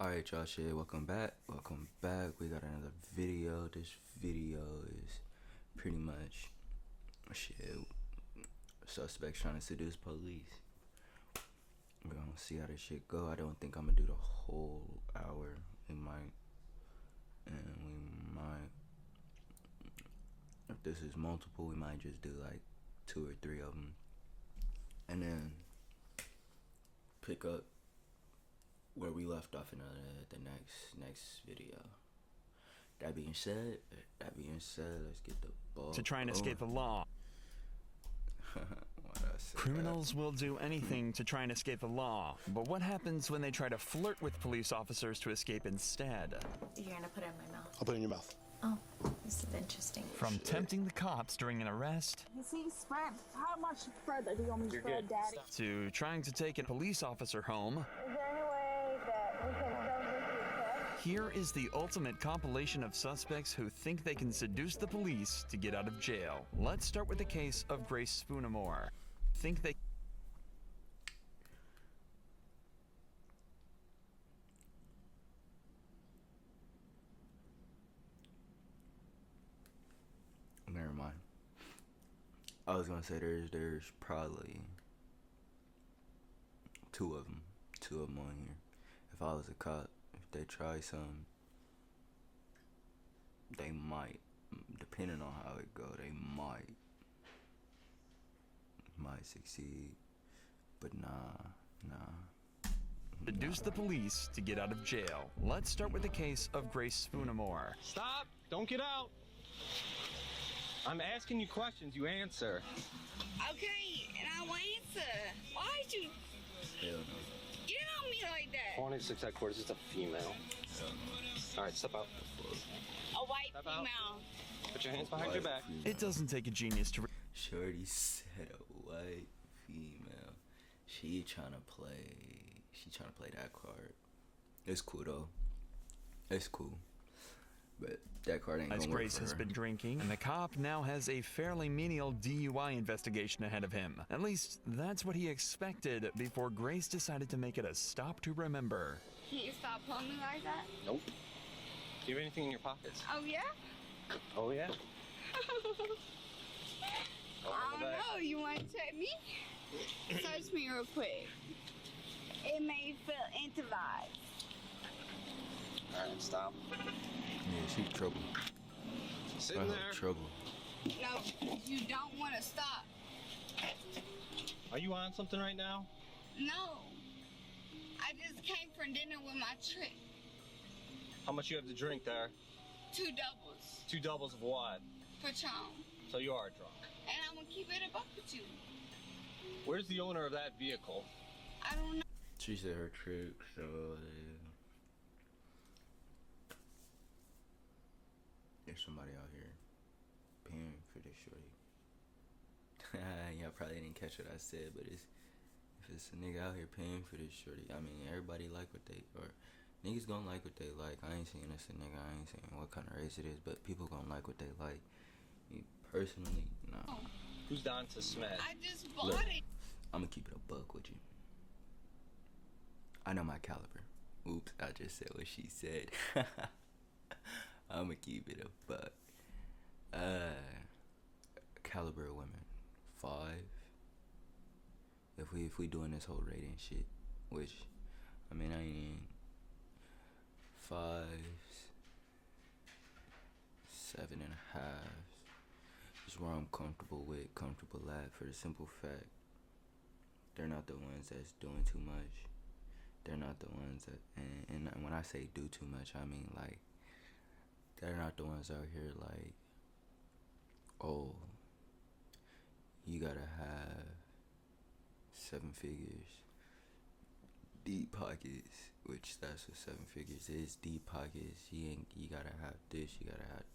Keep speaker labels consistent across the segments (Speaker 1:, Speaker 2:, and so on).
Speaker 1: Alright, y'all, shit, welcome back. We got another video. This video is pretty much shit, suspects trying to seduce police. We're gonna see how this shit go. I don't think I'm gonna do the whole hour. We might, if this is multiple, we might just do like 2 or 3 of them, and then pick up where we left off in the next video. That being said, let's get the ball
Speaker 2: to try and
Speaker 1: going.
Speaker 2: escape the law. Criminals will do anything to try and escape the law, but what happens when they try to flirt with police officers to escape instead?
Speaker 3: You're gonna put it in my mouth.
Speaker 4: I'll put it in your mouth.
Speaker 3: Oh, this is interesting.
Speaker 2: From tempting the cops during an arrest,
Speaker 5: You see, spread. How much further do you want me to spread, Daddy?
Speaker 2: to trying to take a police officer home,
Speaker 5: Is there any way that we can send this to your test?
Speaker 2: here is the ultimate compilation of suspects who think they can seduce the police to get out of jail. Let's start with the case of Grace Spoonamore. Think they
Speaker 1: Never mind. I was gonna say there's probably two of them on here. If I was a cop, if they try some, they might, depending on how it go, they might succeed. But nah.
Speaker 2: seduce the police to get out of jail. Let's start with the case of Grace Spoonamore.
Speaker 6: Stop! Don't get out! I'm asking you questions, you answer.
Speaker 7: Okay, and I will answer. Why'd you
Speaker 1: Hell no.
Speaker 7: get on me like that?
Speaker 6: 26 headquarters, it's a female. Alright, step out.
Speaker 7: A white
Speaker 6: Step out.
Speaker 7: female.
Speaker 6: Put your hands behind your back.
Speaker 2: It doesn't take a genius to
Speaker 1: Shorty said a white female. She trying to play that card. It's cool though. It's cool. But that card ain't
Speaker 2: As
Speaker 1: gonna work
Speaker 2: Grace
Speaker 1: for
Speaker 2: has
Speaker 1: her.
Speaker 2: been drinking, and the cop now has a fairly menial DUI investigation ahead of him. At least, that's what he expected before Grace decided to make it a stop to remember.
Speaker 7: Can you stop pulling me like that?
Speaker 6: Nope. Do you have anything in your pockets?
Speaker 7: Oh, yeah?
Speaker 6: Oh, yeah.
Speaker 7: I don't know. You want to check me? Search me real quick. It may feel intimate.
Speaker 6: Alright, stop.
Speaker 1: Yeah, she trouble.
Speaker 6: Sitting
Speaker 1: I
Speaker 6: there.
Speaker 1: have trouble.
Speaker 7: No, you don't want to stop.
Speaker 6: Are you on something right now?
Speaker 7: No. I just came from dinner with my trick.
Speaker 6: How much you have to drink there?
Speaker 7: 2 doubles.
Speaker 6: 2 doubles of what?
Speaker 7: Patron.
Speaker 6: So you are drunk.
Speaker 7: And I'm going to keep it a buck with you.
Speaker 6: Where's the owner of that vehicle?
Speaker 7: I don't know.
Speaker 1: She said her trick, so there's somebody out here paying for this shorty. Y'all probably didn't catch what I said, but if it's a nigga out here paying for this shorty, I mean, everybody like what they, or niggas gonna like what they like. I ain't saying it's a nigga, I ain't saying what kind of race it is, but people gonna like what they like. Me personally, nah.
Speaker 6: Who's Don to Smith?
Speaker 7: I just bought
Speaker 1: Look,
Speaker 7: it.
Speaker 1: I'm gonna keep it a buck with you. I know my caliber. Oops, I just said what she said. I'm gonna keep it a buck. Caliber of women, 5. If we doing this whole rating shit, which I mean I ain't 5, 7.5 is where I'm comfortable at, for the simple fact they're not the ones that's doing too much. They're not the ones that, and when I say do too much, I mean like they're not the ones out here like, oh, you gotta have 7 figures, deep pockets, which that's what 7 figures is, deep pockets. You gotta have this, you gotta have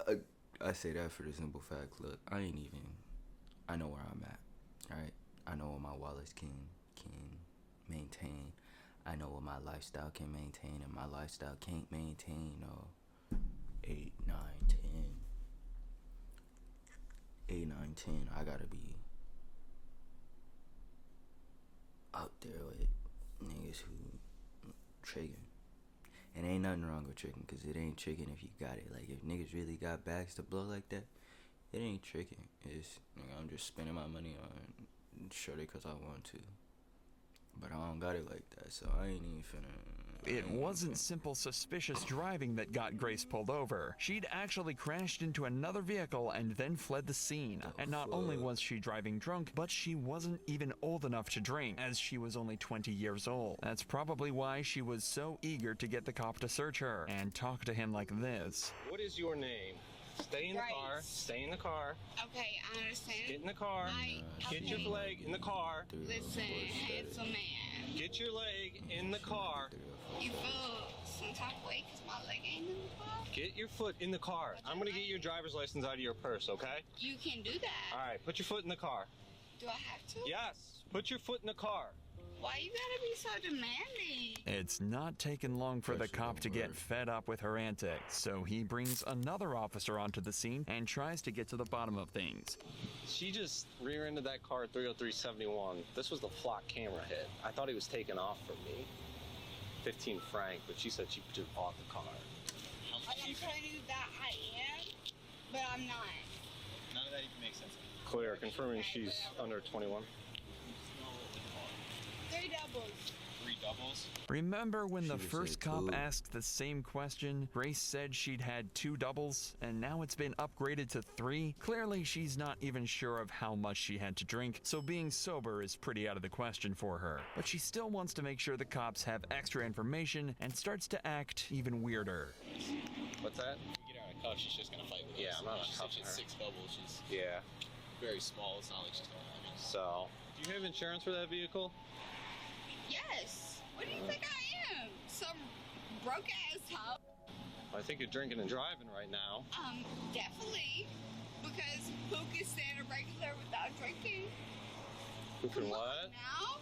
Speaker 1: that. I say that for the simple fact, look, I know where I'm at, alright? I know what my wallets can maintain. I know what my lifestyle can maintain, and my lifestyle can't maintain 8, 9, 10. 8, 9, 10. I gotta be out there with niggas who tricking. And ain't nothing wrong with tricking, cause it ain't tricking if you got it. Like, if niggas really got bags to blow like that, it ain't tricking. It's, nigga, I'm just spending my money on shorty cause I want to. But I don't got it like that, so I ain't even finna.
Speaker 2: It wasn't simple suspicious driving that got Grace pulled over. She'd actually crashed into another vehicle and then fled the scene. And not only was she driving drunk, but she wasn't even old enough to drink, as she was only 20 years old. That's probably why she was so eager to get the cop to search her and talk to him like this.
Speaker 6: What is your name? Stay in the
Speaker 7: Grace.
Speaker 6: car. Stay in the car.
Speaker 7: Okay, I understand.
Speaker 6: Get in the car. Get your leg in the car.
Speaker 7: Listen, handsome man.
Speaker 6: Get your leg in the car.
Speaker 7: You feel some type of way because my leg ain't in the car?
Speaker 6: Get your foot in the car. I'm gonna get your driver's license out of your purse, okay?
Speaker 7: You can do that.
Speaker 6: All right, put your foot in the car.
Speaker 7: Do I have to?
Speaker 6: Yes, put your foot in the car.
Speaker 7: Why you gotta be so demanding?
Speaker 2: It's not taking long for the cop to get fed up with her antics, so he brings another officer onto the scene and tries to get to the bottom of things.
Speaker 6: She just rear-ended that car at 30371. This was the flock camera hit. I thought he was taking off from me. 15 franc, but she said she just bought the car.
Speaker 7: I'm telling you that I am, but I'm not.
Speaker 4: None of that even makes sense.
Speaker 6: Clear, confirming she's under 21.
Speaker 7: 3 doubles.
Speaker 4: 3 doubles.
Speaker 2: Remember when the
Speaker 1: She
Speaker 2: first
Speaker 1: said
Speaker 2: cop
Speaker 1: two.
Speaker 2: asked the same question? Grace said she'd had 2 doubles, and now it's been upgraded to 3? Clearly, she's not even sure of how much she had to drink, so being sober is pretty out of the question for her. But she still wants to make sure the cops have extra information and starts to act even weirder.
Speaker 6: What's that?
Speaker 4: If we get her on a cuff, she's just gonna fight with
Speaker 6: Yeah,
Speaker 4: us.
Speaker 6: I'm not
Speaker 4: She said
Speaker 6: cuffing
Speaker 4: she had
Speaker 6: her.
Speaker 4: 6 doubles. She's
Speaker 6: Yeah.
Speaker 4: very small. It's not like she's gonna. I mean,
Speaker 6: So, do you have insurance for that vehicle?
Speaker 7: Yes. What do you think I am? Some broke ass hoe?
Speaker 6: I think you're drinking and driving right now.
Speaker 7: Definitely. Because who can stand a regular without drinking?
Speaker 6: Who can
Speaker 7: Come
Speaker 6: what?
Speaker 7: on now.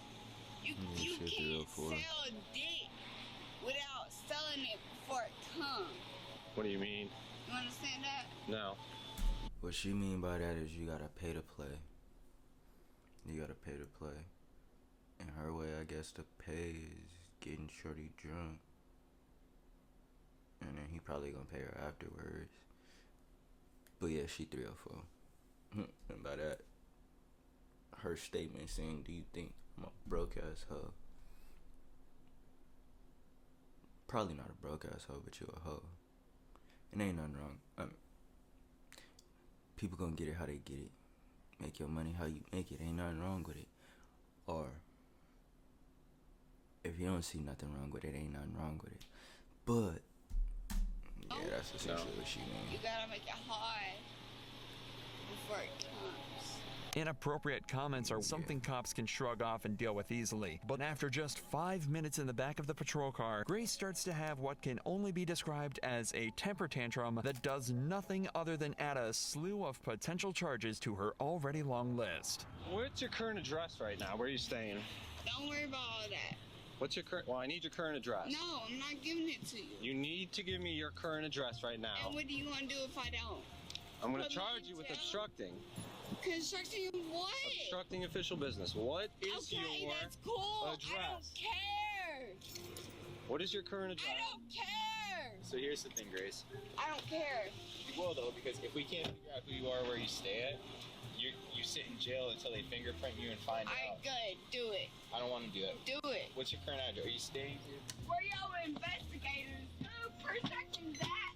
Speaker 7: You
Speaker 1: shit,
Speaker 7: can't
Speaker 1: 304.
Speaker 7: sell dick without selling it before it comes.
Speaker 6: What do you mean?
Speaker 7: You understand that?
Speaker 6: No.
Speaker 1: What she mean by that is you gotta pay to play. You gotta pay to play. And her way, I guess, to pay is getting shorty drunk. And then he probably gonna pay her afterwards. But yeah, she 304. And by that, her statement saying, do you think I'm a broke ass hoe? Probably not a broke ass hoe, but you a hoe. And ain't nothing wrong. People gonna get it how they get it. Make your money how you make it. Ain't nothing wrong with it. Or if you don't see nothing wrong with it, ain't nothing wrong with it. But yeah, that's essentially what she
Speaker 7: You
Speaker 1: means.
Speaker 7: gotta make it hard before it comes.
Speaker 2: Inappropriate comments are something cops can shrug off and deal with easily. But after just 5 minutes in the back of the patrol car, Grace starts to have what can only be described as a temper tantrum that does nothing other than add a slew of potential charges to her already long list.
Speaker 6: What's your current address right now? Where are you staying?
Speaker 7: Don't worry about all that.
Speaker 6: What's your current? Well, I need your current address.
Speaker 7: No, I'm not giving it to you.
Speaker 6: You need to give me your current address right now.
Speaker 7: And what do you want to do if I don't?
Speaker 6: I'm going to
Speaker 7: Put me
Speaker 6: charge
Speaker 7: in
Speaker 6: you with
Speaker 7: jail?
Speaker 6: obstructing.
Speaker 7: Constructing what?
Speaker 6: Obstructing official business. What is
Speaker 7: Okay,
Speaker 6: your
Speaker 7: that's cool. I don't
Speaker 6: address?
Speaker 7: care.
Speaker 6: What is your current address?
Speaker 7: I don't care.
Speaker 4: so here's the thing, Grace.
Speaker 7: I don't care.
Speaker 4: You will though, because if we can't figure out who you are, where you stay at, you sit in jail until they fingerprint you and find
Speaker 7: Alright,
Speaker 4: out.
Speaker 7: good. Do it.
Speaker 4: I don't want to do that.
Speaker 7: Do it.
Speaker 4: What's your current address? Are you staying here?
Speaker 7: Where y'all investigators do protecting that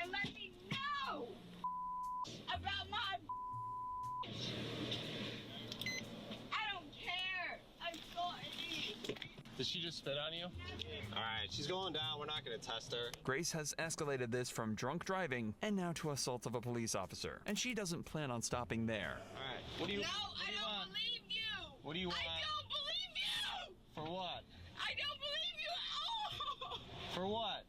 Speaker 7: and let me know about my. I don't care. I'm sorry.
Speaker 6: Did she just spit on you? All right, she's going down. We're not going to test her.
Speaker 2: Grace has escalated this from drunk driving and now to assault of a police officer. And she doesn't plan on stopping there.
Speaker 6: All right. What do you?
Speaker 7: No,
Speaker 6: what
Speaker 7: I
Speaker 6: do you
Speaker 7: don't
Speaker 6: want?
Speaker 7: believe you.
Speaker 6: What do you want?
Speaker 7: I don't believe you.
Speaker 6: For what?
Speaker 7: I don't believe you at all.
Speaker 6: For what?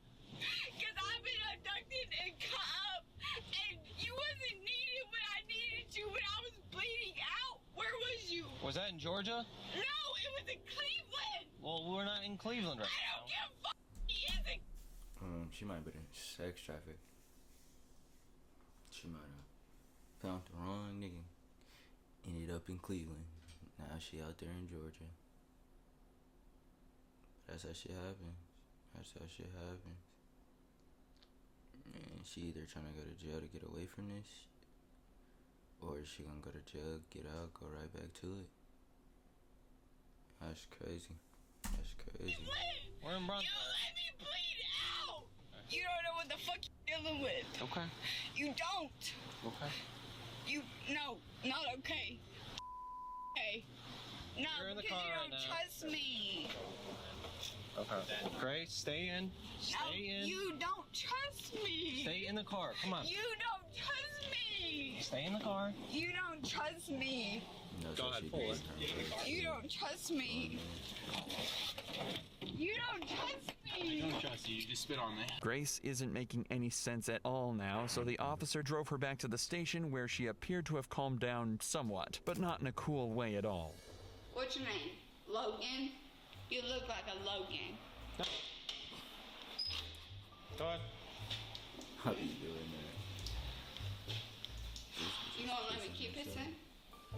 Speaker 7: Because I've been abducted and cut up, and you wasn't needed when I needed you when I was bleeding out. Where was you?
Speaker 6: Was that in Georgia?
Speaker 7: No, it was in Cleveland.
Speaker 6: Well, we're not in Cleveland right
Speaker 7: I
Speaker 6: now.
Speaker 7: don't give a fuck. He isn't.
Speaker 1: She might have been in sex traffic. She might have found the wrong nigga. Ended up in Cleveland. Now she out there in Georgia. That's how shit happens. That's how shit happens. And she either trying to go to jail to get away from this shit, or is she gonna go to jail, get out, go right back to it? That's crazy. That's crazy.
Speaker 6: We're in Brunswick.
Speaker 7: You let me bleed out. You don't know what the fuck you're dealing with.
Speaker 6: Okay.
Speaker 7: You don't.
Speaker 6: Okay.
Speaker 7: No, not okay. Okay. No,
Speaker 6: You're in the
Speaker 7: because
Speaker 6: car
Speaker 7: you
Speaker 6: right
Speaker 7: don't
Speaker 6: now.
Speaker 7: trust me.
Speaker 6: Okay. Grace, stay in. Stay in.
Speaker 7: You don't trust me.
Speaker 6: Stay in the car. Come on.
Speaker 7: You don't trust me.
Speaker 6: Stay in the car.
Speaker 7: You don't trust me.
Speaker 1: That's
Speaker 6: Go
Speaker 1: what
Speaker 6: ahead,
Speaker 1: she
Speaker 6: pull
Speaker 1: doing.
Speaker 6: it.
Speaker 7: You don't trust me. You don't trust me.
Speaker 4: I don't trust you. You just spit on me.
Speaker 2: Grace isn't making any sense at all now, so the officer drove her back to the station where she appeared to have calmed down somewhat, but not in a cool way at all.
Speaker 7: What's your name? Logan? You look like a Logan.
Speaker 6: Go ahead.
Speaker 1: How you doing that?
Speaker 7: You gonna let me keep pissing?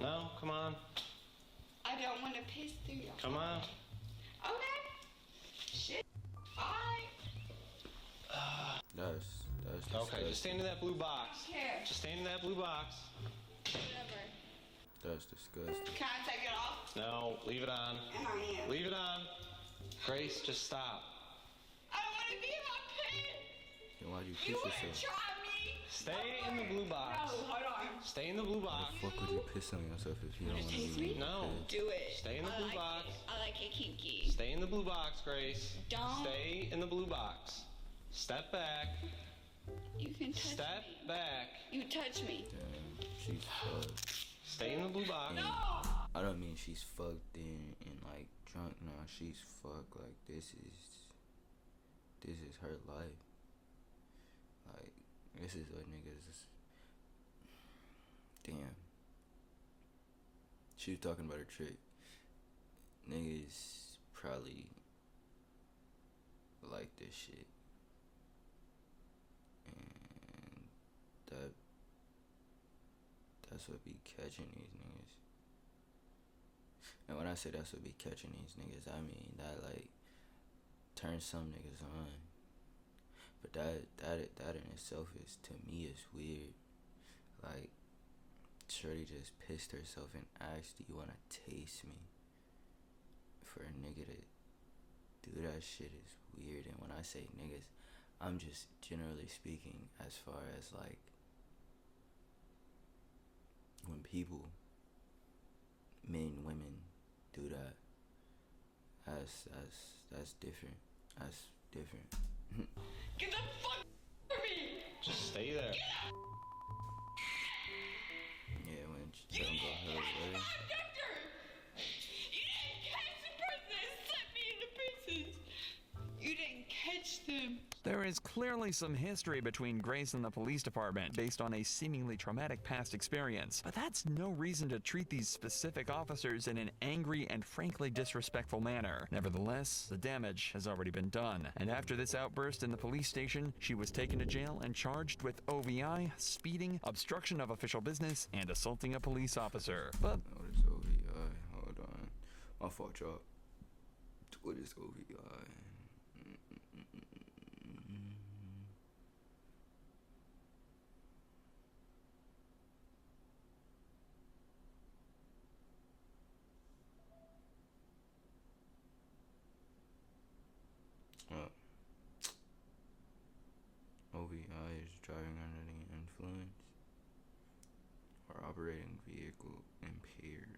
Speaker 6: No, come on.
Speaker 7: I don't want to piss through your
Speaker 6: Come on.
Speaker 7: Okay. Shit. Alright.
Speaker 1: That's
Speaker 6: Okay, just stand in that blue box.
Speaker 7: Here.
Speaker 6: Just stand in that blue box.
Speaker 7: Whatever.
Speaker 1: That's disgusting.
Speaker 7: Can I take it off?
Speaker 6: No, leave it on.
Speaker 7: And I am.
Speaker 6: Leave it on. Grace, just stop.
Speaker 7: I don't want to be in my pit.
Speaker 1: Then why'd you
Speaker 7: You
Speaker 1: piss
Speaker 7: want to
Speaker 1: yourself?
Speaker 7: try me?
Speaker 6: Stay in the blue box.
Speaker 7: No, hold on.
Speaker 6: Stay in the blue
Speaker 1: Why
Speaker 6: box.
Speaker 1: the fuck would you piss on yourself if you don't want to
Speaker 7: Taste
Speaker 1: be
Speaker 7: me?
Speaker 1: in
Speaker 6: No.
Speaker 1: the
Speaker 7: Do it.
Speaker 6: Stay in the
Speaker 7: I
Speaker 6: blue
Speaker 7: like
Speaker 6: box.
Speaker 7: It. I like it kinky.
Speaker 6: Stay in the blue box, Grace.
Speaker 7: Don't.
Speaker 6: Stay in the blue box. Step back.
Speaker 7: You can touch
Speaker 6: Step
Speaker 7: me.
Speaker 6: back.
Speaker 7: You touch me.
Speaker 1: Damn, she's fucked.
Speaker 6: Stay in the blue box.
Speaker 7: No.
Speaker 1: I don't mean she's fucked and like drunk. No, she's fucked. Like this is her life. Like this is what niggas. Damn. She was talking about her trick. Niggas probably like this shit. And that's what be catching these niggas. And when I say that's what be catching these niggas, I mean that like turns some niggas on. But that in itself is, to me, is weird. Like, shorty just pissed herself and asked, "Do you wanna taste me?" For a nigga to do that shit is weird. And when I say niggas, I'm just generally speaking as far as like when people, men, women, do that. That's different. That's different.
Speaker 7: Get the fuck from me.
Speaker 6: Just stay there.
Speaker 1: Yeah, when she don't go her way.
Speaker 7: Doctor. You didn't catch the person that slipped me into pieces. You didn't catch them.
Speaker 2: There is clearly some history between Grace and the police department based on a seemingly traumatic past experience, but that's no reason to treat these specific officers in an angry and frankly disrespectful manner. Nevertheless, the damage has already been done, and after this outburst in the police station, she was taken to jail and charged with OVI, speeding, obstruction of official business, and assaulting a police officer. But
Speaker 1: What is OVI? Hold on. My fault, y'all. What is OVI? OVI is driving under the influence or operating vehicle impaired.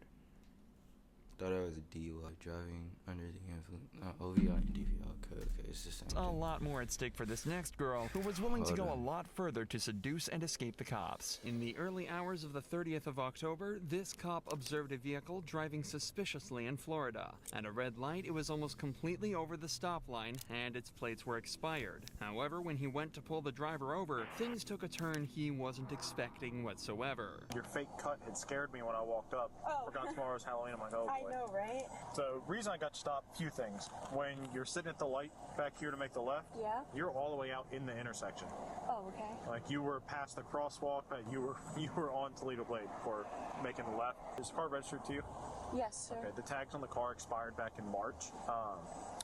Speaker 1: Thought I was a DUI, driving under the influence. OVI and DVI. Okay, it's the same
Speaker 2: a
Speaker 1: thing.
Speaker 2: lot more at stake for this next girl, who was willing to
Speaker 1: Hold
Speaker 2: go a
Speaker 1: on.
Speaker 2: lot further to seduce and escape the cops. In the early hours of the 30th of October, this cop observed a vehicle driving suspiciously in Florida. At a red light, it was almost completely over the stop line, and its plates were expired. However, when he went to pull the driver over, things took a turn he wasn't expecting whatsoever.
Speaker 8: Your fake cut had scared me when I walked up.
Speaker 5: Oh.
Speaker 8: Forgot tomorrow's Halloween. I'm like, oh boy.
Speaker 5: I know, right?
Speaker 8: So, reason I got stopped, few things. When you're sitting at the light back here to make the left,
Speaker 5: Yeah.
Speaker 8: you're all the way out in the intersection.
Speaker 5: Oh, okay.
Speaker 8: Like you were past the crosswalk, but you were on Toledo Blade before making the left. Is the car registered to you?
Speaker 5: Yes, sir.
Speaker 8: Okay. The tags on the car expired back in March.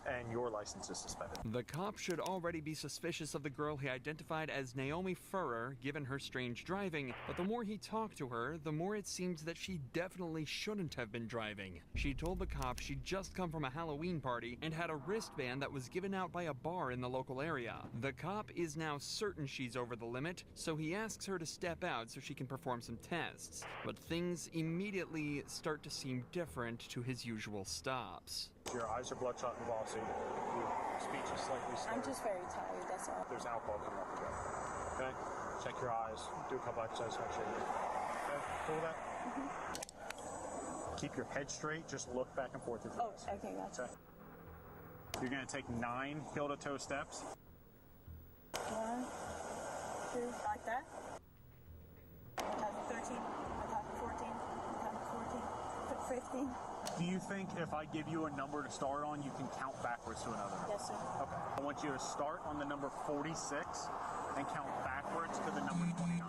Speaker 8: and your license is suspended.
Speaker 2: The cop should already be suspicious of the girl he identified as Naomi Furrer, given her strange driving, but the more he talked to her, the more it seemed that she definitely shouldn't have been driving. She told the cop she'd just come from a Halloween party and had a wristband that was given out by a bar in the local area. The cop is now certain she's over the limit, so he asks her to step out so she can perform some tests. But things immediately start to seem different to his usual stops.
Speaker 8: Your eyes are bloodshot and glossy. Your speech is slightly slurred.
Speaker 5: I'm just very tired, that's all.
Speaker 8: There's alcohol coming off the jaw. Okay? Check your eyes. Do a couple exercises. Make sure you're okay. Cool with that? Keep your head straight. Just look back and forth with your eyes.
Speaker 5: Okay, gotcha.
Speaker 8: Okay. You're going to take 9 heel-to-toe steps.
Speaker 5: 1, 2, like that. I'm talking 13, I'm talking 14, I'm talking 14, 15.
Speaker 8: Do you think if I give you a number to start on, you can count backwards to another number?
Speaker 5: Yes, sir.
Speaker 8: Okay. I want you to start on the number 46 and count backwards to the number 29.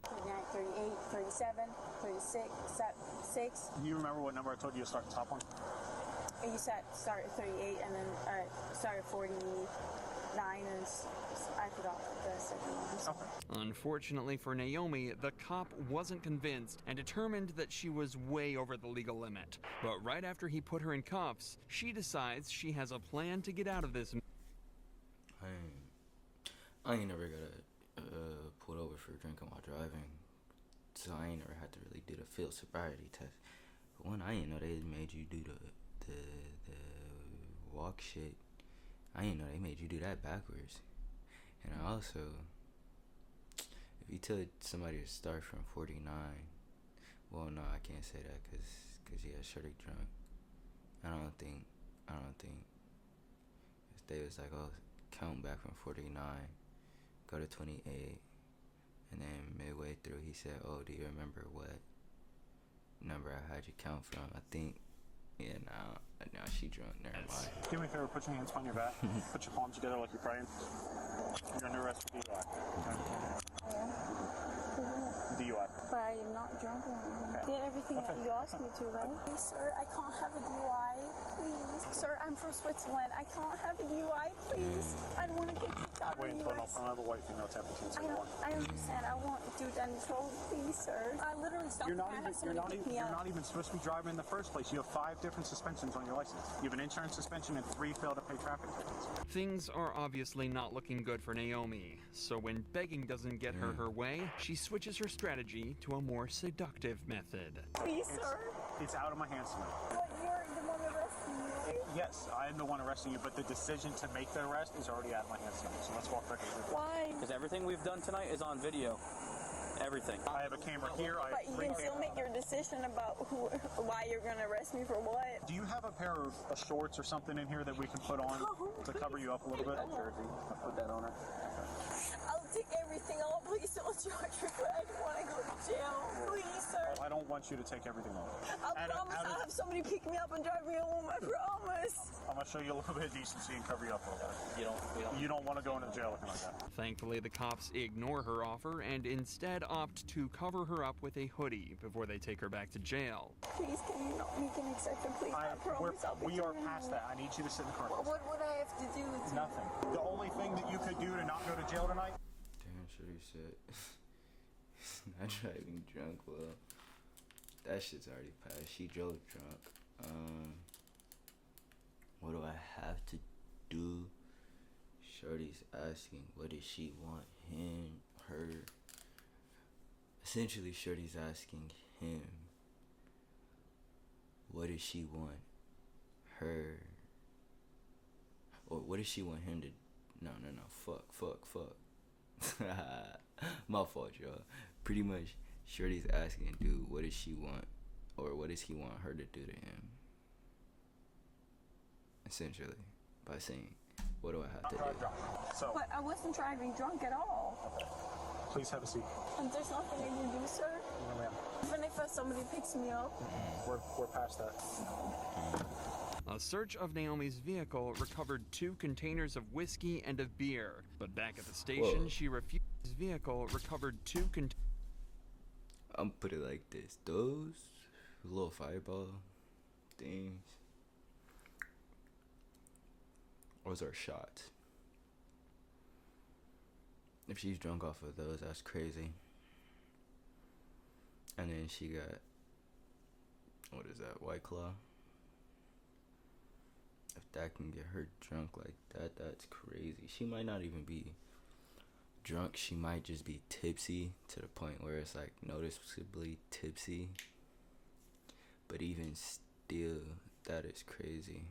Speaker 5: 39, 38, 37, 36, 6.
Speaker 8: Do you remember what number I told you to start the top on?
Speaker 5: You said start at 38 and then start at 49 and I forgot the second one.
Speaker 8: Okay.
Speaker 2: Unfortunately for Naomi, the cop wasn't convinced and determined that she was way over the legal limit. But right after he put her in cuffs, she decides she has a plan to get out of this.
Speaker 1: I ain't never got pulled over for drinking while driving, so I ain't never had to really do the field sobriety test. But one, I didn't know they made you do the walk shit. I didn't know they made you do that backwards. And I also, if you tell somebody to start from 49, well, no, I can't say that because yeah, shorty drunk. I don't think if they was like, oh, count back from 49, go to 28, and then midway through he said, oh, do you remember what number I had you count from? I think, yeah, now she drunk, never mind.
Speaker 8: Do me a favor, put your hands on your back. Put your palms together like you're praying. You're under arrest for DUI. Okay. DUI.
Speaker 5: But I am not drunk. I did everything that you asked me to, right? Please, sir, I can't have a DUI. Please. Sir, I'm from Switzerland. I can't have a DUI, please. I don't want to get kicked out of
Speaker 8: Wait
Speaker 5: the
Speaker 8: until
Speaker 5: US.
Speaker 8: another white female tap 1571.
Speaker 5: I understand. I want to do that in control, please, sir. I literally stopped.
Speaker 8: You're not even supposed to be driving in the first place. You have 5 different suspensions on your license. You have an insurance suspension and 3 fail to pay traffic tickets.
Speaker 2: Things are obviously not looking good for Naomi, so when begging doesn't get her way, she switches her strategy to a more seductive method.
Speaker 5: Please, sir.
Speaker 8: It's out of my hands tonight.
Speaker 5: But you're the one arresting me, right?
Speaker 8: Yes, I am the one arresting you, but the decision to make the arrest is already out of my hands tonight. So let's walk back over.
Speaker 5: Why?
Speaker 9: Because everything we've done tonight is on video. Everything.
Speaker 8: I have a camera here. I
Speaker 5: But
Speaker 8: have
Speaker 5: you
Speaker 8: 3
Speaker 5: can still
Speaker 8: cameras.
Speaker 5: make your decision about why you're going to arrest me for what.
Speaker 8: Do you have a pair of shorts or something in here that we can put on to cover you up a little bit?
Speaker 9: Jersey. I'll put that on her.
Speaker 5: I'll take everything off. Please don't charge me, but I don't want to go to jail. Please, sir.
Speaker 8: I don't want you to take everything off.
Speaker 5: I promise I'll have somebody pick me up and drive me home. I promise.
Speaker 8: I'm gonna show you a little bit of decency and cover you up a little bit. You don't want to go into jail looking like that.
Speaker 2: Thankfully, the cops ignore her offer and instead opt to cover her up with a hoodie before they take her back to jail.
Speaker 5: Please, can you not make an exception, please? I promise I'll be
Speaker 8: We are
Speaker 5: driving
Speaker 8: past
Speaker 5: home.
Speaker 8: that. I need you to sit in the car.
Speaker 5: What would I have to do?
Speaker 8: Nothing. The only thing that you could do to not go to jail tonight.
Speaker 1: Damn, shorty said, not driving drunk. Well, that shit's already passed. She drove drunk. What do I have to do? Shorty's asking, what does she want? Him, her. Essentially, Shorty's asking him, what does she want? Her. Or what does she want him to? No. Fuck. My fault, y'all. Pretty much, Shorty's asking, dude, what does she want? Or what does he want her to do to him? Essentially, by saying, what do I have to do?
Speaker 8: So,
Speaker 5: But I wasn't driving drunk at all.
Speaker 8: please have a seat.
Speaker 5: And there's nothing I can do, sir.
Speaker 8: No, ma'am.
Speaker 5: Even if somebody picks me up.
Speaker 8: We're past that.
Speaker 2: A search of Naomi's vehicle recovered 2 containers of whiskey and of beer, but back at the station,
Speaker 1: Whoa.
Speaker 2: she refused. His vehicle recovered 2 containers.
Speaker 1: I'm put it like this. Those little fireball things, Those are shots. If she's drunk off of those, that's crazy. And then she got, what is that, White Claw? If that can get her drunk like that, that's crazy. She might not even be drunk. She might just be tipsy to the point where it's like noticeably tipsy. But even still, that is crazy.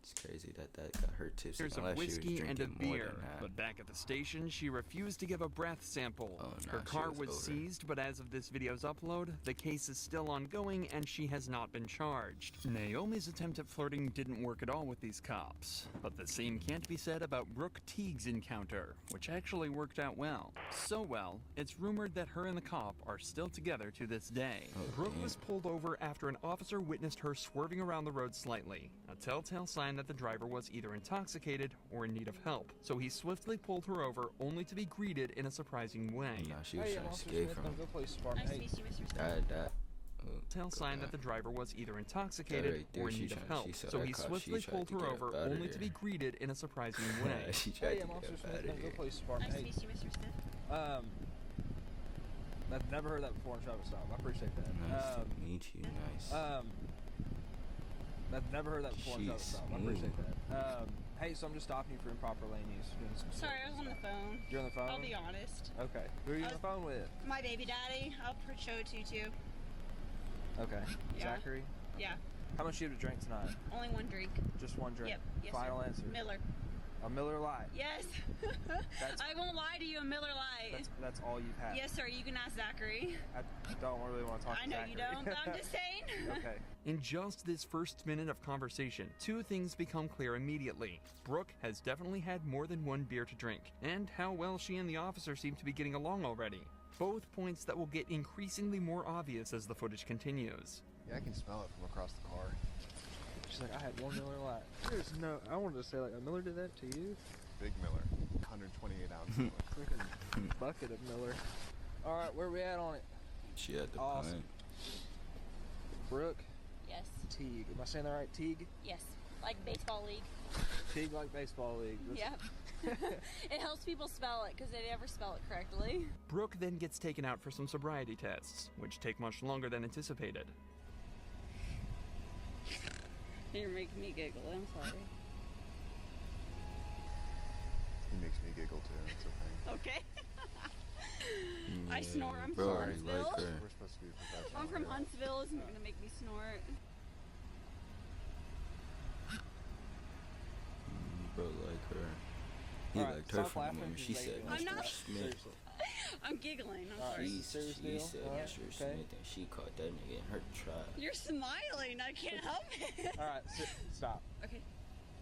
Speaker 1: It's crazy that got her tipsy.
Speaker 2: There's a whiskey and a beer, but back at the station, she refused to give a breath sample.
Speaker 1: Oh,
Speaker 2: her car was
Speaker 1: over.
Speaker 2: seized, but as of this video's upload, the case is still ongoing and she has not been charged. Naomi's attempt at flirting didn't work at all with these cops, but the same can't be said about Brooke Teague's encounter, which actually worked out well. So well, it's rumored that her and the cop are still together to this day. Brooke was pulled over after an officer witnessed her swerving around the road slightly, a telltale sign that the driver was either intoxicated or in need of help. So he swiftly pulled her over, only to be greeted in a surprising way.
Speaker 1: Nah, she was trying to escape from him.
Speaker 3: Nice to meet you, Mr. Smith.
Speaker 2: Tell sign that the driver was either intoxicated or in need of help. So he swiftly pulled her over, only to be greeted in a surprising way.
Speaker 1: She tried to get up out of here.
Speaker 3: Nice to meet you, Mr. Smith.
Speaker 9: I've never heard that before in traffic stop. I appreciate that.
Speaker 1: Nice to meet you. Nice.
Speaker 9: I've never heard that before in traffic stop. I appreciate that. Hey, so I'm just stopping you for improper lane use. Doing some
Speaker 7: Sorry, I was on the phone.
Speaker 9: You're on the phone?
Speaker 7: I'll be honest.
Speaker 9: Okay. Who are you on the phone with?
Speaker 7: My baby daddy. I'll show it to you too.
Speaker 9: Okay.
Speaker 7: Yeah.
Speaker 9: Zachary?
Speaker 7: Yeah.
Speaker 9: How much do you have to drink tonight?
Speaker 7: Only one drink.
Speaker 9: Just one drink?
Speaker 7: Yep. Yes,
Speaker 9: Final
Speaker 7: sir.
Speaker 9: answer?
Speaker 7: Miller.
Speaker 9: A Miller Lite?
Speaker 7: Yes. I won't lie to you, a Miller Lite.
Speaker 9: That's all you've had?
Speaker 7: Yes, sir. You can ask Zachary.
Speaker 9: I don't really want to talk to
Speaker 7: I know
Speaker 9: Zachary.
Speaker 7: you don't, but I'm just saying.
Speaker 9: Okay.
Speaker 2: In just this first minute of conversation, two things become clear immediately. Brooke has definitely had more than one beer to drink, and how well she and the officer seem to be getting along already. Both points that will get increasingly more obvious as the footage continues.
Speaker 10: Yeah, I can smell it from across the car.
Speaker 9: She's like, I had one Miller Lite. There's no, I wanted to say, like, a Miller did that to you?
Speaker 10: Big Miller, 128 ounce Miller.
Speaker 9: Freaking bucket of Miller. All right, where we at on it?
Speaker 1: She had the
Speaker 9: Awesome.
Speaker 1: pint.
Speaker 9: Brooke
Speaker 3: Yes.
Speaker 9: Teague. Am I saying that right? Teague?
Speaker 3: Yes. Like baseball league.
Speaker 9: Teague like baseball league.
Speaker 3: Yep. It helps people spell it because they never spell it correctly.
Speaker 2: Brooke then gets taken out for some sobriety tests, which take much longer than anticipated.
Speaker 7: You're making me giggle. I'm sorry.
Speaker 10: He makes me giggle too. It's okay.
Speaker 7: Okay. I snore. I'm
Speaker 1: Bro,
Speaker 7: from
Speaker 1: I
Speaker 7: Huntsville.
Speaker 1: like her.
Speaker 10: We're supposed to be professional.
Speaker 7: I'm from Huntsville. Isn't it gonna make me snort?
Speaker 1: Bro, like her. He
Speaker 9: All right,
Speaker 1: liked her
Speaker 9: stop
Speaker 1: from the
Speaker 9: laughing,
Speaker 1: moment
Speaker 9: just
Speaker 1: she
Speaker 9: make
Speaker 1: said
Speaker 9: it.
Speaker 1: Mr.
Speaker 7: I'm not-
Speaker 1: Smith.
Speaker 9: Seriously.
Speaker 7: I'm giggling. I'm
Speaker 9: All right.
Speaker 7: sorry.
Speaker 9: Serious
Speaker 1: She
Speaker 9: deal?
Speaker 1: said
Speaker 9: All right,
Speaker 1: Mr.
Speaker 9: okay.
Speaker 1: Smith, and she caught that nigga in her trap.
Speaker 7: You're smiling. I can't help it.
Speaker 9: All right, stop.
Speaker 7: Okay.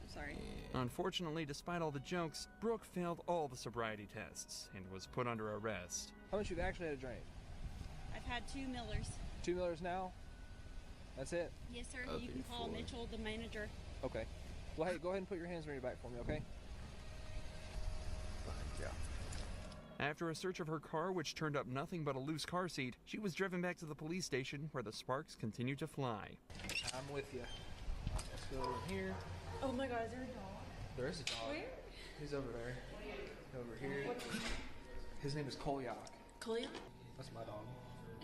Speaker 7: I'm sorry.
Speaker 1: Yeah.
Speaker 2: Unfortunately, despite all the jokes, Brooke failed all the sobriety tests and was put under arrest.
Speaker 9: How much you've actually had to drink?
Speaker 7: I've had 2 Millers.
Speaker 9: 2 Millers now? That's it?
Speaker 7: Yes, sir.
Speaker 1: Up
Speaker 7: You can
Speaker 1: here
Speaker 7: call
Speaker 1: for it.
Speaker 7: Mitchell, the manager.
Speaker 9: Okay. Well, hey, go ahead and put your hands on your back for me, okay?
Speaker 10: Yeah.
Speaker 2: After a search of her car, which turned up nothing but a loose car seat, she was driven back to the police station where the sparks continued to fly.
Speaker 9: I'm with you. Let's go over here.
Speaker 3: Oh my God, is there a dog?
Speaker 9: There is a dog.
Speaker 3: Where?
Speaker 9: He's over there. Over here. His name is Kolyak.
Speaker 3: Kolya?
Speaker 9: That's my dog.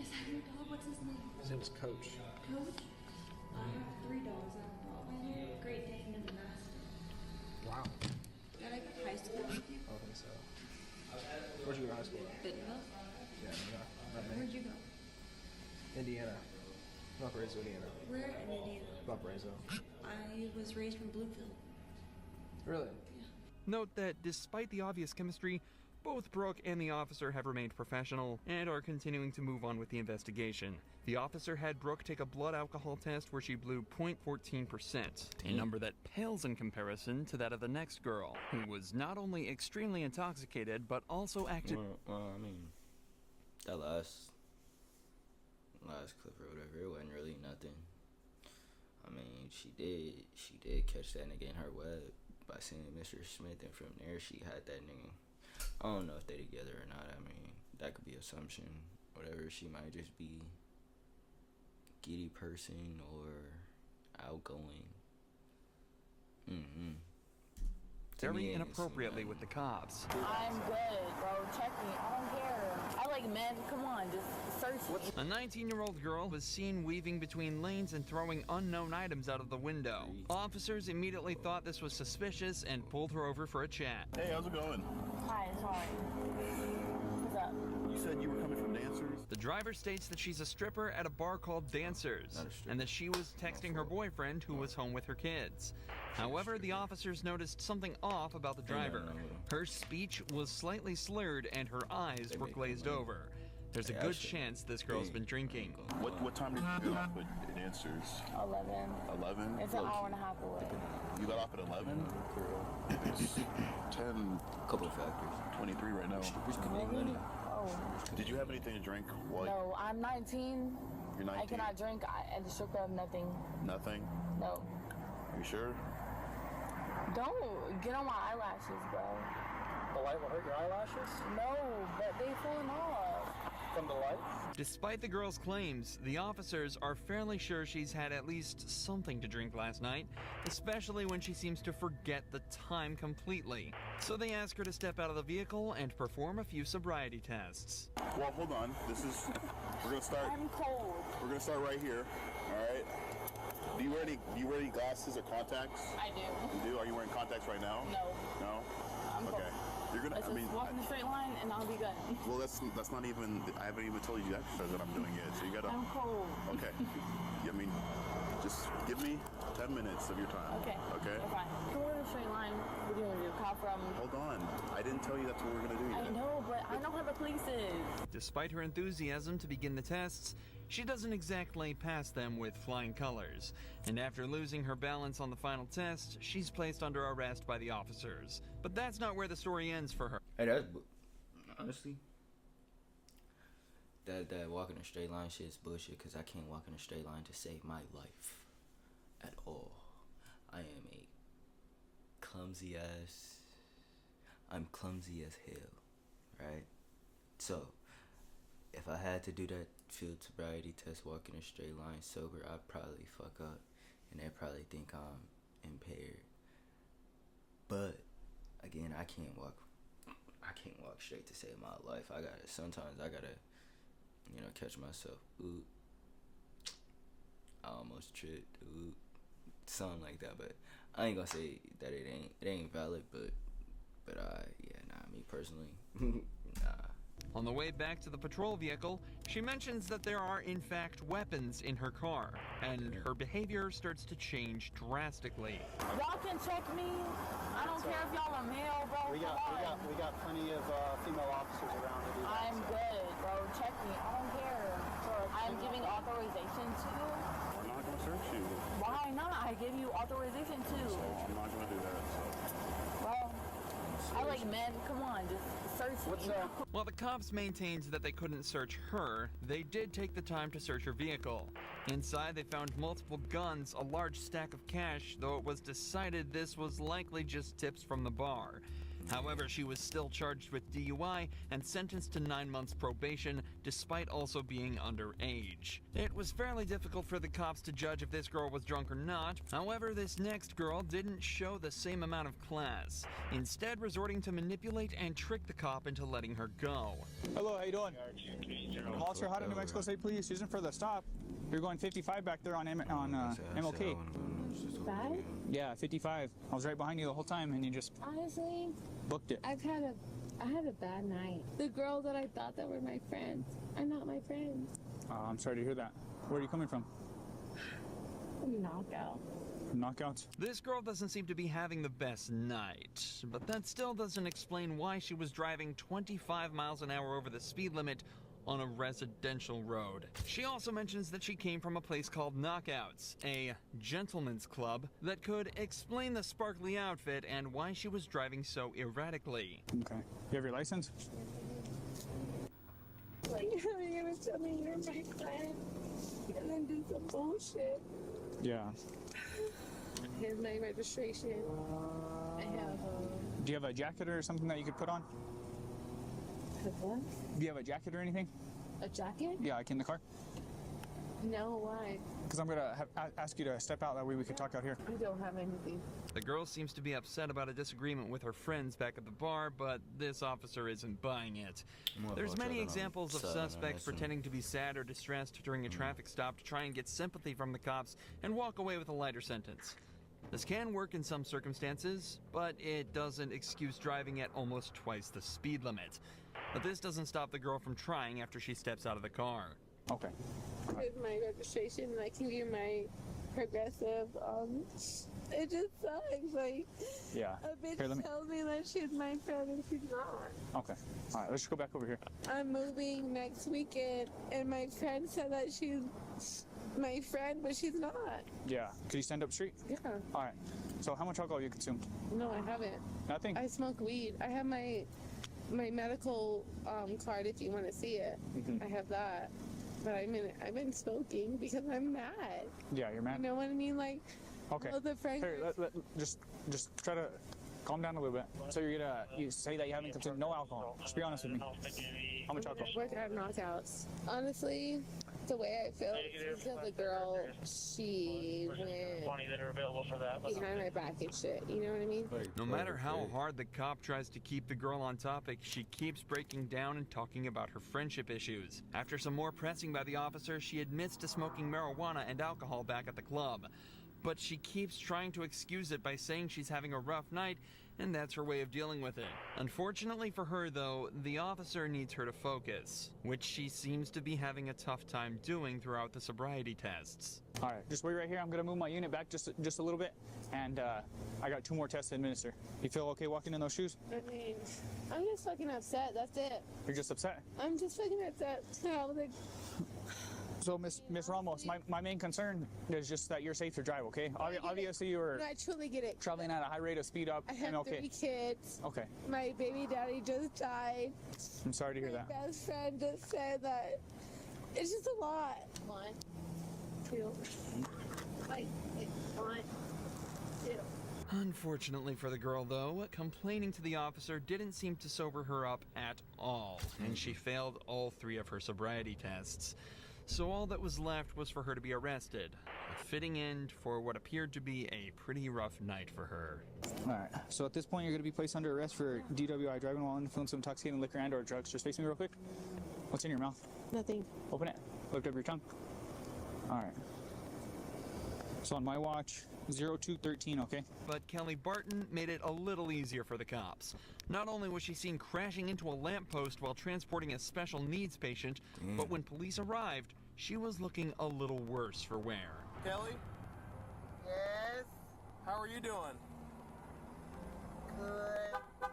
Speaker 3: Is that your dog? What's his name?
Speaker 9: His name is Coach.
Speaker 3: Coach? I have 3 dogs. I have a Rottweiler, Great Dane, and a Mastiff.
Speaker 9: Wow.
Speaker 3: Did I go to high school with you?
Speaker 9: I don't think so. Where'd you go to high school at?
Speaker 3: Bentonville?
Speaker 9: Yeah, not me.
Speaker 3: Where'd you go?
Speaker 9: Indiana. Valparaiso, Indiana.
Speaker 3: Where in Indiana?
Speaker 9: Valparaiso.
Speaker 3: I was raised from Bloomfield.
Speaker 9: Really?
Speaker 2: Note that despite the obvious chemistry, both Brooke and the officer have remained professional and are continuing to move on with the investigation. The officer had Brooke take a blood alcohol test where she blew 0.14%, a number that pales in comparison to that of the next girl, who was not only extremely intoxicated, but also acted...
Speaker 1: Well, I mean, that last clip or whatever, it wasn't really nothing. I mean, she did catch that nigga in her web by seeing Mr. Smith, and from there she had that nigga. I don't know if they together or not. I mean, that could be assumption. Whatever, she might just be giddy person or outgoing.
Speaker 2: very inappropriately with the cops.
Speaker 11: I'm good, bro. Check me. I don't care. I like men. Come on, just search me.
Speaker 2: A 19-year-old girl was seen weaving between lanes and throwing unknown items out of the window. Officers immediately thought this was suspicious and pulled her over for a chat.
Speaker 10: Hey, how's it going?
Speaker 11: Hi, sorry. What's up?
Speaker 10: You said you were coming from Dancers?
Speaker 2: The driver states that she's a stripper at a bar called Dancers, and that she was texting her boyfriend who was home with her kids. However, the officers noticed something off about the driver. Her speech was slightly slurred and her eyes were glazed over. There's a good chance this girl's been drinking.
Speaker 10: What time did you get off at Dancers?
Speaker 11: 11.
Speaker 10: 11?
Speaker 11: It's an hour and a half away.
Speaker 10: You got off at 11? It's 10.
Speaker 1: Couple of factors.
Speaker 10: 23 right now.
Speaker 11: Really? Oh.
Speaker 10: Did you have anything to drink?
Speaker 11: No, I'm 19.
Speaker 10: You're 19?
Speaker 11: I cannot drink at the strip club, nothing.
Speaker 10: Nothing?
Speaker 11: No.
Speaker 10: Are you sure?
Speaker 11: Don't get on my eyelashes, bro.
Speaker 9: The light will hurt your eyelashes?
Speaker 11: No, but they falling off.
Speaker 9: From the light?
Speaker 2: Despite the girl's claims, the officers are fairly sure she's had at least something to drink last night, especially when she seems to forget the time completely. So they ask her to step out of the vehicle and perform a few sobriety tests.
Speaker 10: Well, hold on. We're gonna start.
Speaker 11: I'm cold.
Speaker 10: We're gonna start right here. All right. Do you wear any glasses or contacts?
Speaker 11: I do.
Speaker 10: You do? Are you wearing contacts right now?
Speaker 11: No.
Speaker 10: No?
Speaker 11: I'm
Speaker 10: okay.
Speaker 11: cold.
Speaker 10: You're gonna.
Speaker 11: Let's just walk in a straight line and I'll be good.
Speaker 10: Well, that's not even. I haven't even told you the exercise that I'm doing yet. So you gotta.
Speaker 11: I'm cold.
Speaker 10: Okay. I mean, just give me 10 minutes of your time.
Speaker 11: Okay.
Speaker 10: Okay.
Speaker 11: We're fine. Come on in a straight line. What are you gonna do? Call from?
Speaker 10: Hold on. I didn't tell you that's what we're gonna do yet.
Speaker 11: I know, but I know how the police is.
Speaker 2: Despite her enthusiasm to begin the tests, she doesn't exactly pass them with flying colors. And after losing her balance on the final test, she's placed under arrest by the officers. But that's not where the story ends for her.
Speaker 1: Hey, that's honestly, that walking a straight line shit is bullshit, because I can't walk in a straight line to save my life at all. I am a clumsy ass. I'm clumsy as hell, right? So, if I had to do that field sobriety test, walking a straight line sober, I'd probably fuck up, and they'd probably think I'm impaired. But again, I can't walk straight to save my life. Sometimes I gotta, catch myself. Ooh, I almost tripped. Ooh, something like that. But I ain't gonna say that it ain't valid. But me personally, nah.
Speaker 2: On the way back to the patrol vehicle, she mentions that there are in fact weapons in her car, and her behavior starts to change drastically.
Speaker 11: Y'all can check me. I don't care if y'all are male, bro.
Speaker 9: We got plenty of female officers around to do that.
Speaker 11: I'm good, bro. Check me. I don't care. I'm giving authorization to you.
Speaker 10: We're not gonna search you.
Speaker 11: Why not? I give you authorization too.
Speaker 10: So I'm not gonna do that. So.
Speaker 11: Well, I like men. Come on, just search me.
Speaker 2: While the cops maintained that they couldn't search her, they did take the time to search her vehicle. Inside, they found multiple guns, a large stack of cash, though it was decided this was likely just tips from the bar. However, she was still charged with DUI and sentenced to 9 months probation, despite also being underage. It was fairly difficult for the cops to judge if this girl was drunk or not. However, this next girl didn't show the same amount of class, instead resorting to manipulate and trick the cop into letting her go.
Speaker 8: Hello, how you doing? Officer, how to New Mexico State Police, using for the stop. You're going 55 back there on MLK.
Speaker 3: 5?
Speaker 8: Yeah, 55. I was right behind you the whole time, and you just
Speaker 3: Honestly,
Speaker 8: booked it.
Speaker 3: I had a bad night. The girls that I thought that were my friends are not my friends.
Speaker 8: I'm sorry to hear that. Where are you coming from?
Speaker 3: Knockout.
Speaker 8: Knockouts?
Speaker 2: This girl doesn't seem to be having the best night, but that still doesn't explain why she was driving 25 miles an hour over the speed limit on a residential road. She also mentions that she came from a place called Knockouts, a gentleman's club, that could explain the sparkly outfit and why she was driving so erratically.
Speaker 8: Okay. You have your license?
Speaker 3: Like, how are you gonna tell me you're my client and then do some bullshit?
Speaker 8: Yeah.
Speaker 3: Here's my registration. I have
Speaker 8: Do you have a jacket or something that you could put on?
Speaker 3: what?
Speaker 8: Do you have a jacket or anything?
Speaker 3: A jacket?
Speaker 8: Yeah, like in the car.
Speaker 11: No, why?
Speaker 8: Because I'm gonna ask you to step out. That way we can talk out here.
Speaker 11: I don't have anything.
Speaker 2: The girl seems to be upset about a disagreement with her friends back at the bar, but this officer isn't buying it. There's many examples of suspects pretending to be sad or distressed during a traffic stop to try and get sympathy from the cops and walk away with a lighter sentence. This can work in some circumstances, but it doesn't excuse driving at almost twice the speed limit. But this doesn't stop the girl from trying after she steps out of the car.
Speaker 8: Okay.
Speaker 11: With my registration, and I can give my progressive. It just sucks. Like,
Speaker 8: Yeah.
Speaker 11: a bitch
Speaker 8: Here, let me-
Speaker 11: tells me that she's my friend and she's not.
Speaker 8: Okay. All right. Let's just go back over here.
Speaker 11: I'm moving next weekend, and my friend said that she's my friend, but she's not.
Speaker 8: Yeah. Could you stand up straight?
Speaker 11: Yeah.
Speaker 8: All right. So how much alcohol you consumed?
Speaker 11: No, I haven't.
Speaker 8: Nothing.
Speaker 11: I smoke weed. I have my medical card if you want to see it.
Speaker 8: Mhm.
Speaker 11: I have that. But I've been smoking because I'm mad.
Speaker 8: Yeah, you're mad.
Speaker 11: You know what I mean? Like,
Speaker 8: Okay.
Speaker 11: all the friends.
Speaker 8: Here, just try to calm down a little bit. So you say that you haven't consumed no alcohol. Just be honest with me. How much alcohol?
Speaker 11: We're to have knockouts. Honestly, the way I feel is because the girl, she went behind my back and shit. You know what I mean?
Speaker 2: No matter how hard the cop tries to keep the girl on topic, she keeps breaking down and talking about her friendship issues. After some more pressing by the officer, she admits to smoking marijuana and alcohol back at the club. But she keeps trying to excuse it by saying she's having a rough night, and that's her way of dealing with it. Unfortunately for her, though, the officer needs her to focus, which she seems to be having a tough time doing throughout the sobriety tests.
Speaker 8: All right. Just wait right here. I'm gonna move my unit back just a little bit, and I got 2 more tests to administer. You feel okay walking in those shoes?
Speaker 11: I mean, I'm just fucking upset. That's it.
Speaker 8: You're just upset.
Speaker 11: I'm just fucking upset. I was like,
Speaker 8: So, Miss Ramos, my main concern is just that you're safe to drive, okay? Obviously, you were
Speaker 11: no, I truly get it.
Speaker 8: traveling at a high rate of speed up
Speaker 11: I have
Speaker 8: and okay.
Speaker 11: 3 kids.
Speaker 8: Okay.
Speaker 11: My baby daddy just died.
Speaker 8: I'm sorry to hear
Speaker 11: My
Speaker 8: that.
Speaker 11: best friend just said that it's just a lot. 1, 2, like 1, 2.
Speaker 2: Unfortunately for the girl, though, complaining to the officer didn't seem to sober her up at all, and she failed all 3 of her sobriety tests. So all that was left was for her to be arrested, a fitting end for what appeared to be a pretty rough night for her.
Speaker 8: All right. So at this point, you're going to be placed under arrest for DWI, driving while under influence of intoxicating liquor and/or drugs. Just face me real quick. What's in your mouth?
Speaker 11: Nothing.
Speaker 8: Open it. Lift up your tongue. All right. So on my watch, 0213, okay?
Speaker 2: But Kelly Barton made it a little easier for the cops. Not only was she seen crashing into a lamppost while transporting a special needs patient, but when police arrived, she was looking a little worse for wear.
Speaker 12: Kelly? Yes? How are you doing? Good.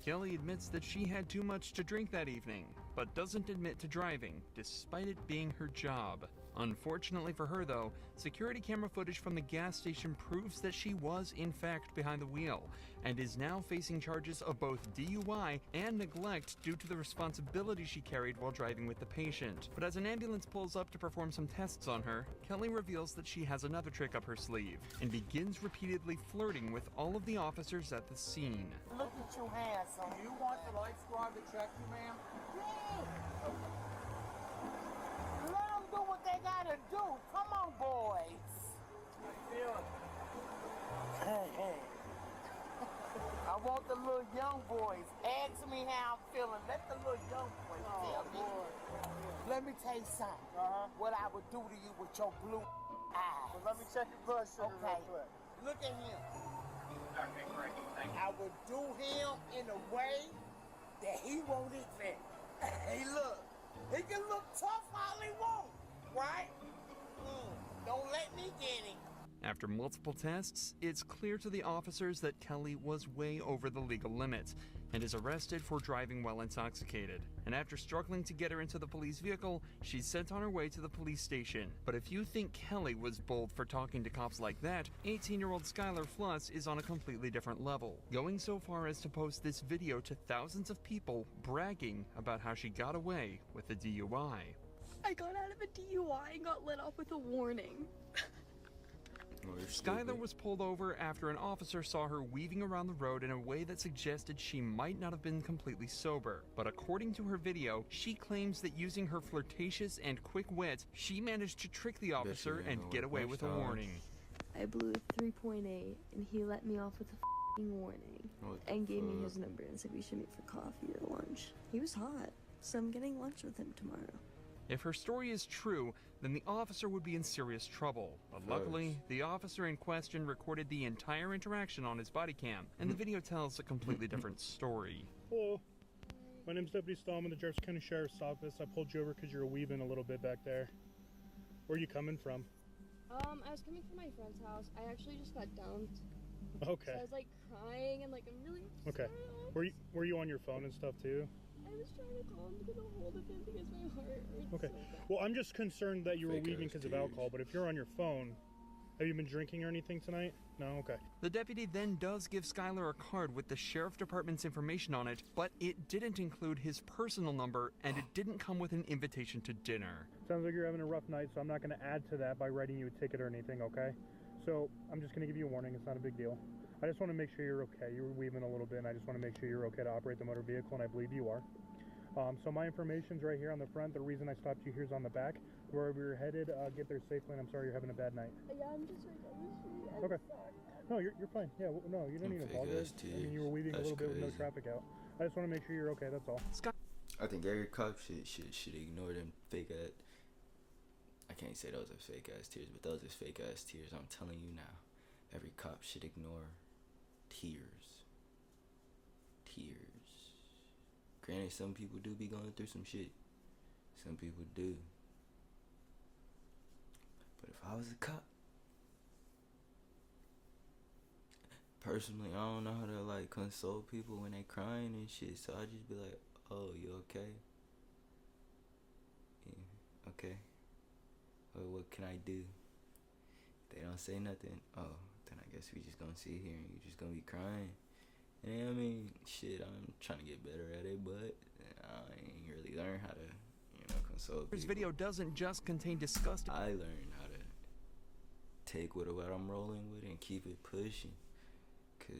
Speaker 2: Kelly admits that she had too much to drink that evening, but doesn't admit to driving, despite it being her job. Unfortunately for her, though, security camera footage from the gas station proves that she was, in fact, behind the wheel, and is now facing charges of both DUI and neglect due to the responsibility she carried while driving with the patient. But as an ambulance pulls up to perform some tests on her, Kelly reveals that she has another trick up her sleeve, and begins repeatedly flirting with all of the officers at the scene.
Speaker 12: Look at you handsome. Do you want the light squad to check you, ma'am? Yeah. Let them do what they gotta do. Come on, boys. How you feeling? Hey. I want the little young boys. Ask me how I'm feeling. Let the little young boys tell me. Let me tell you something. What I would do to you with your blue eyes. Well, let me check your blood sugar real quick. Look at him. Okay, great. Thank you. I would do him in a way that he won't even. Hey, look. He can look tough all he wants, right? Don't let me get him.
Speaker 2: After multiple tests, it's clear to the officers that Kelly was way over the legal limits and is arrested for driving while intoxicated. And after struggling to get her into the police vehicle, she's sent on her way to the police station. But if you think Kelly was bold for talking to cops like that, 18-year-old Skylar Fluss is on a completely different level, going so far as to post this video to thousands of people bragging about how she got away with a DUI.
Speaker 3: I got out of a DUI and got let off with a warning.
Speaker 2: Skylar was pulled over after an officer saw her weaving around the road in a way that suggested she might not have been completely sober. But according to her video, she claims that using her flirtatious and quick wit, she managed to trick the officer and get away with a warning.
Speaker 13: I blew a 3.8 and he let me off with a f***ing warning and gave me his number and said we should meet for coffee or lunch. He was hot, so I'm getting lunch with him tomorrow.
Speaker 2: If her story is true, then the officer would be in serious trouble. But luckily, the officer in question recorded the entire interaction on his body cam, and the video tells a completely different story.
Speaker 8: Hello. My name's Deputy Stallman, the Jefferson County Sheriff's Office. I pulled you over because you're weaving a little bit back there. Where are you coming from?
Speaker 13: I was coming from my friend's house. I actually just got dumped.
Speaker 8: Okay.
Speaker 13: So I was like crying and like I'm really upset.
Speaker 8: Okay. Were you on your phone and stuff too?
Speaker 13: I was trying to call him to get a hold of him because my heart hurts.
Speaker 8: Okay.
Speaker 13: So bad.
Speaker 8: Well, I'm just concerned that you were weaving because of alcohol, but if you're on your phone, have you been drinking or anything tonight? No? Okay.
Speaker 2: The deputy then does give Skylar a card with the sheriff department's information on it, but it didn't include his personal number and it didn't come with an invitation to dinner.
Speaker 8: Sounds like you're having a rough night, so I'm not going to add to that by writing you a ticket or anything, okay? So I'm just going to give you a warning. It's not a big deal. I just want to make sure you're okay. You were weaving a little bit, and I just want to make sure you're okay to operate the motor vehicle, and I believe you are. So my information's right here on the front. The reason I stopped you here is on the back. Wherever you're headed, get there safely, and I'm sorry you're having a bad night.
Speaker 13: Yeah, I'm just right down the street. I'm
Speaker 8: Okay.
Speaker 13: sorry.
Speaker 8: No, you're fine. Yeah, no, you don't need to apologize. I mean, you were weaving a little bit with no traffic out. I just want to make sure you're okay, that's all.
Speaker 1: I think every cop should ignore them fake ass. I can't say those are fake ass tears, but those are fake ass tears. I'm telling you now. Every cop should ignore tears. Granted, some people do be going through some shit. Some people do. But if I was a cop, personally, I don't know how to like console people when they crying and shit. So I just be like, "Oh, you okay? Yeah, okay. Well, what can I do?" If they don't say nothing, oh, then I guess we just gonna sit here and you just gonna be crying. And I mean, shit, I'm trying to get better at it, but I ain't really learned how to, console people.
Speaker 2: This video doesn't just contain disgusting.
Speaker 1: I learned how to take what I'm rolling with and keep it pushing. Cause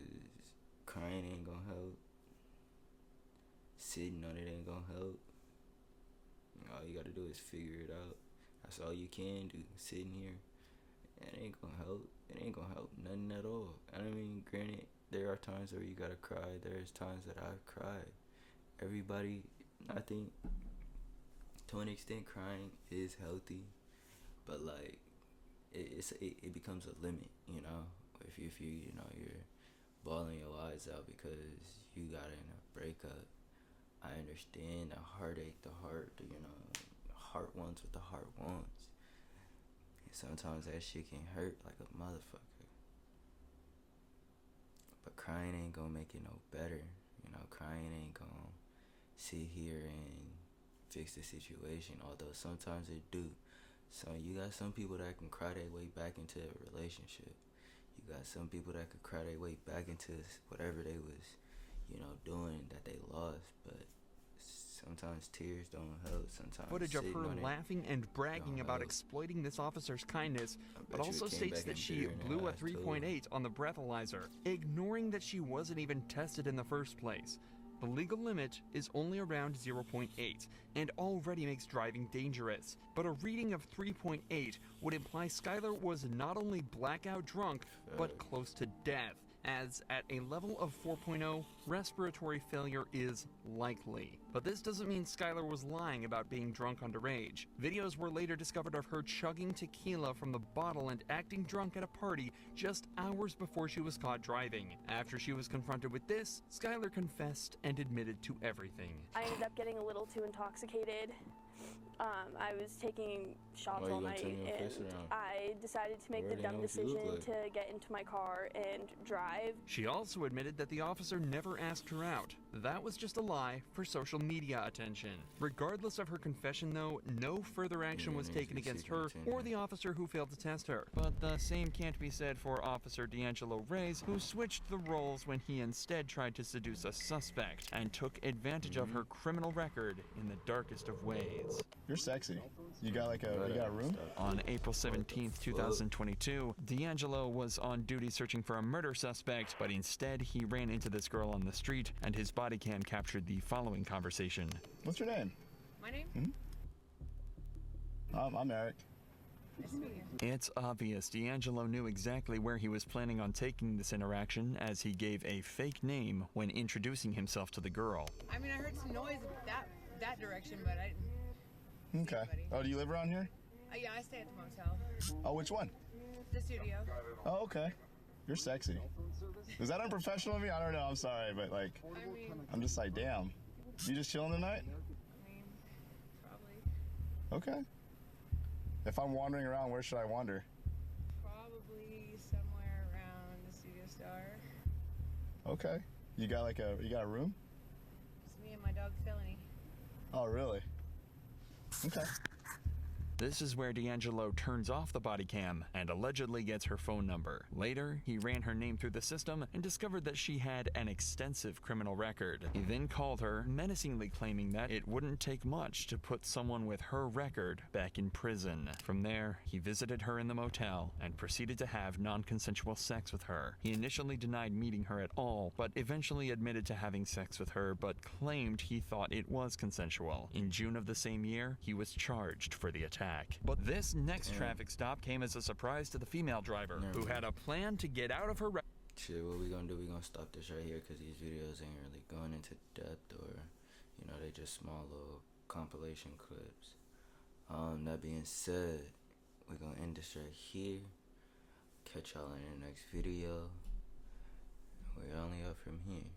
Speaker 1: crying ain't gonna help. Sitting on it ain't gonna help. All you gotta do is figure it out. That's all you can do. Sitting here, it ain't gonna help. It ain't gonna help nothing at all. I mean, granted, there are times where you gotta cry. There's times that I've cried. Everybody, I think, to an extent, crying is healthy, but like, it becomes a limit. If you're bawling your eyes out because you got in a breakup. I understand the heartache, the heart wants what the heart wants. And sometimes that shit can hurt like a motherfucker. But crying ain't gonna make it no better. Crying ain't gonna sit here and fix the situation, although sometimes it do. So you got some people that can cry their way back into a relationship. You got some people that could cry their way back into whatever they was, doing that they lost. But sometimes tears don't help. Sometimes
Speaker 2: footage of her laughing and bragging about exploiting this officer's kindness, but also states that she blew a 3.8 on the breathalyzer, ignoring that she wasn't even tested in the first place. The legal limit is only around 0.8 and already makes driving dangerous. But a reading of 3.8 would imply Skylar was not only blackout drunk, but close to death, as at a level of 4.0, respiratory failure is likely. But this doesn't mean Skylar was lying about being drunk underage. Videos were later discovered of her chugging tequila from the bottle and acting drunk at a party just hours before she was caught driving. After she was confronted with this, Skylar confessed and admitted to everything.
Speaker 5: I ended up getting a little too intoxicated. I was taking shots all night, and I decided to make the dumb decision to get into my car and drive.
Speaker 2: She also admitted that the officer never asked her out. That was just a lie for social media attention. Regardless of her confession, though, no further action was taken against her or the officer who failed to test her. But the same can't be said for Officer D'Angelo Reyes, who switched the roles when he instead tried to seduce a suspect and took advantage of her criminal record in the darkest of ways.
Speaker 10: You're sexy. You got a room?
Speaker 2: On April 17th, 2022, D'Angelo was on duty searching for a murder suspect, but instead he ran into this girl on the street, and his body cam captured the following conversation.
Speaker 10: What's your name?
Speaker 7: My name?
Speaker 10: I'm Eric.
Speaker 7: Nice to meet you.
Speaker 2: It's obvious D'Angelo knew exactly where he was planning on taking this interaction, as he gave a fake name when introducing himself to the girl.
Speaker 7: I mean, I heard some noise that direction, but I didn't.
Speaker 10: Okay. Oh, do you live around here?
Speaker 7: Yeah, I stay at the motel.
Speaker 10: Oh, which one?
Speaker 7: The studio.
Speaker 10: Oh, okay. You're sexy. Is that unprofessional of me? I don't know. I'm sorry, but like,
Speaker 7: I mean,
Speaker 10: I'm just like, damn. You just chilling tonight?
Speaker 7: I mean, probably.
Speaker 10: Okay. If I'm wandering around, where should I wander?
Speaker 7: Probably somewhere around the Studio Star.
Speaker 10: Okay. You got a room?
Speaker 7: It's me and my dog Felony.
Speaker 10: Oh, really? Okay.
Speaker 2: This is where D'Angelo turns off the body cam and allegedly gets her phone number. Later, he ran her name through the system and discovered that she had an extensive criminal record. He then called her, menacingly claiming that it wouldn't take much to put someone with her record back in prison. From there, he visited her in the motel and proceeded to have non-consensual sex with her. He initially denied meeting her at all, but eventually admitted to having sex with her, but claimed he thought it was consensual. In June of the same year, he was charged for the attack. But this next traffic stop came as a surprise to the female driver, who had a plan to get out of her
Speaker 1: Shit, what we gonna do, we gonna stop this right here, because these videos ain't really going into depth, or, you know, they just small little compilation clips. That being said, we're gonna end this right here. Catch y'all in the next video. We're only up from here.